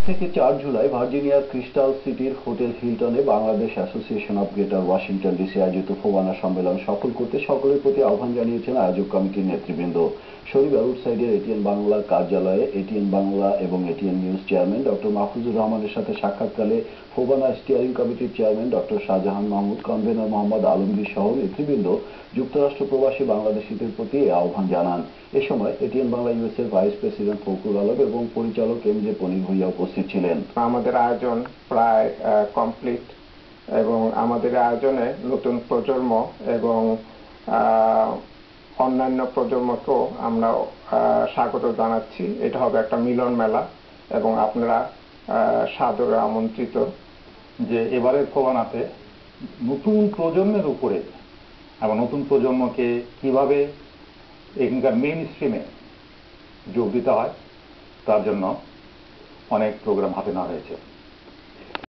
থেকে 4 জুলাই ভার্জিনিয়ার ক্রিস্টাল সিটির হোটেল হিলটনে Bangladesh association of greater Washington DC আয়োজিত ফোবানা সম্মেলন সফল করতে সকলের প্রতি আহ্বান জানিয়েছেন আয়োজক কমিটির নেতৃবৃন্দ। শনিবার উডসাইডের এটিএন বাংলা কার্যালয়ে এটিএন বাংলা এবং ATN news chairman doctor Mahfuzur রহমানের সাথে সাক্ষাৎকালে ফোবানা স্টিয়ারিং কমিটির chairman doctor Shahjahan Mahmud, convenor Mohammad Alamgir সহ নেতৃবৃন্দ যুক্তরাষ্ট্র প্রবাসী বাংলাদেশিদের প্রতি আহ্বান জানান। এ সময় এটিএন বাংলা ইউএসএর ভাইস প্রেসিডেন্ট ফখরুল আলম এবং পরিচালক এম জে পনির ভূঁইয়া উপস্থিত ছিলেন। আমাদের আয়োজন প্রায় কমপ্লিট এবং আমাদের আয়োজনে নতুন প্রজন্ম এবং অন্যান্য প্রজন্মকেও আমরা স্বাগত জানাচ্ছি। এটা হবে একটা মিলন মেলা এবং আপনারা সাদরে আমন্ত্রিত। যে এবারের ফোবানাতে নতুন প্রজন্মের উপরে এবং নতুন প্রজন্মকে কিভাবে এখানকার মেইন স্ট্রিমে যোগ দিতে হয় তার জন্য অনেক প্রোগ্রাম হাতে নেওয়া হয়েছে।